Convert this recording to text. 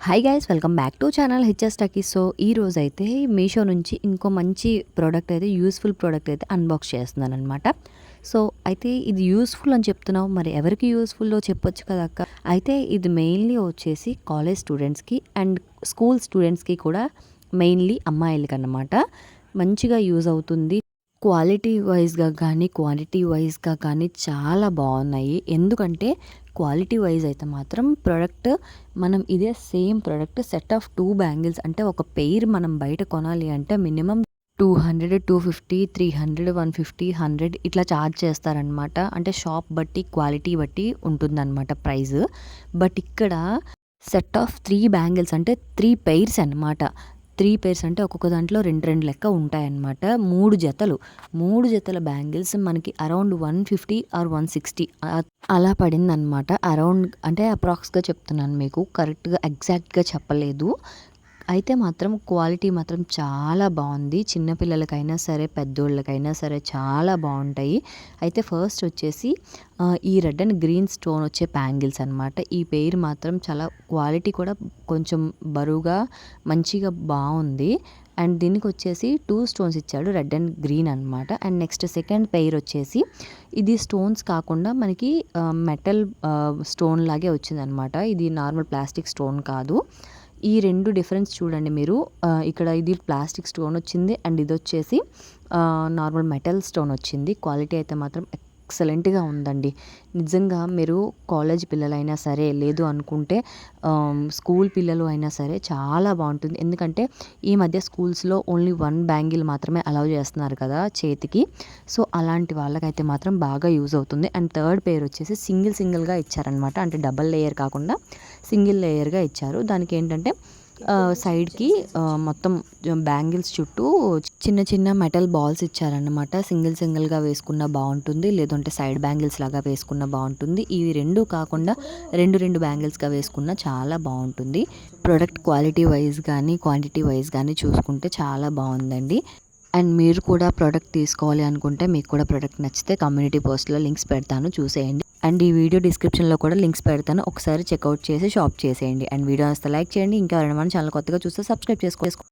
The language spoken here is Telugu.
Hi guys, welcome back to channel HS టకీ. సో ఈ రోజు అయితే మీషో నుంచి ఇంకో మంచి ప్రోడక్ట్ అయితే యూస్ఫుల్ ప్రోడక్ట్ అయితే అన్బాక్స్ చేస్తున్నాను అనమాట. సో అయితే ఇది యూస్ఫుల్ అని చెప్తున్నావు, మరి ఎవరికి యూస్ఫుల్లో చెప్పొచ్చు కదా అక్క. అయితే ఇది మెయిన్లీ వచ్చేసి కాలేజ్ స్టూడెంట్స్కి అండ్ స్కూల్ స్టూడెంట్స్కి కూడా, మెయిన్లీ అమ్మాయిలకి అన్నమాట. మంచిగా యూజ్ అవుతుంది. క్వాలిటీ వైజ్గా కానీ క్వాంటిటీ వైజ్గా కానీ చాలా బాగున్నాయి. ఎందుకంటే క్వాలిటీ వైజ్ అయితే మాత్రం ప్రోడక్ట్ మనం ఇదే same product set of 2 bangles అంటే ఒక పెయిర్ మనం బయట కొనాలి అంటే మినిమం 200, 250, 300, 150, 100 ఇట్లా ఛార్జ్ చేస్తారనమాట. అంటే షాప్ బట్టి క్వాలిటీ బట్టి ఉంటుందన్నమాట ప్రైస్. బట్ ఇక్కడ సెట్ ఆఫ్ 3 బ్యాంగిల్స్ అంటే 3 పెయిర్స్ అనమాట. 3 పెయిర్స్ అంటే ఒక్కొక్క దాంట్లో 2 లెక్క ఉంటాయన్నమాట. 3 జతల బ్యాంగిల్స్ మనకి అరౌండ్ 150 ఆర్ 160 అలా పడిందనమాట. అరౌండ్ అంటే అప్రాక్స్గా చెప్తున్నాను మీకు, కరెక్ట్గా ఎగ్జాక్ట్గా చెప్పలేదు. అయితే మాత్రం క్వాలిటీ మాత్రం చాలా బాగుంది. చిన్నపిల్లలకైనా సరే పెద్దోళ్ళకైనా సరే చాలా బాగుంటాయి. అయితే ఫస్ట్ వచ్చేసి ఈ రెడ్ అండ్ గ్రీన్ స్టోన్ వచ్చే బ్యాంగిల్స్ అనమాట. ఈ పెయిర్ మాత్రం చాలా క్వాలిటీ కూడా కొంచెం బరువుగా మంచిగా బాగుంది. అండ్ దీనికి వచ్చేసి 2 స్టోన్స్ ఇచ్చాడు, రెడ్ అండ్ గ్రీన్ అనమాట. అండ్ నెక్స్ట్ సెకండ్ పెయిర్ వచ్చేసి ఇది స్టోన్స్ కాకుండా మనకి మెటల్ స్టోన్ లాగే వచ్చిందనమాట. ఇది నార్మల్ ప్లాస్టిక్ స్టోన్ కాదు. ఈ 2 డిఫరెన్స్ చూడండి మీరు. ఇక్కడ ఇది ప్లాస్టిక్ స్టోన్ వచ్చింది అండ్ ఇది వచ్చేసి నార్మల్ మెటల్ స్టోన్ వచ్చింది. క్వాలిటీ అయితే మాత్రం ఎక్సలెంట్గా ఉందండి. నిజంగా మీరు కాలేజ్ పిల్లలైనా సరే, లేదు అనుకుంటే స్కూల్ పిల్లలు అయినా సరే చాలా బాగుంటుంది. ఎందుకంటే ఈ మధ్య స్కూల్స్లో ఓన్లీ 1 బ్యాంగిల్ మాత్రమే అలౌ చేస్తున్నారు కదా చేతికి. సో అలాంటి వాళ్ళకైతే మాత్రం బాగా యూజ్ అవుతుంది. అండ్ థర్డ్ పెయిర్ వచ్చేసి సింగిల్గా ఇచ్చారనమాట. అంటే డబల్ లేయర్ కాకుండా సింగిల్ లేయర్గా ఇచ్చారు. దానికి ఏంటంటే సైడ్కి మొత్తం బ్యాంగిల్స్ చుట్టూ చిన్న మెటల్ బాల్స్ ఇచ్చారన్నమాట. సింగిల్గా వేసుకున్న బాగుంటుంది, లేదంటే సైడ్ బ్యాంగిల్స్ లాగా వేసుకున్న బాగుంటుంది. ఇవి 2 కాకుండా 2 బ్యాంగిల్స్గా వేసుకున్న చాలా బాగుంటుంది. ప్రొడక్ట్ క్వాలిటీ వైజ్ కానీ క్వాంటిటీ వైజ్ కానీ చూసుకుంటే చాలా బాగుందండి. అండ్ మీరు కూడా ప్రోడక్ట్ తీసుకోవాలి అనుకుంటే, మీకు కూడా ప్రోడక్ట్ నచ్చితే కమ్యూనిటీ పోస్ట్లో లింక్స్ పెడతాను, చూసేయండి. అండ్ ఈ వీడియో డిస్క్రిప్షన్లో కూడా లింక్స్ పెడతాను, ఒకసారి చెక్అవుట్ చేసి షాప్ చేసేయండి. అండ్ వీడియో వస్తే లైక్ చేయండి. ఇంకా ఎవరైనా మన ఛానల్ కొత్తగా చూస్తే సబ్స్క్రైబ్ చేసుకోండి.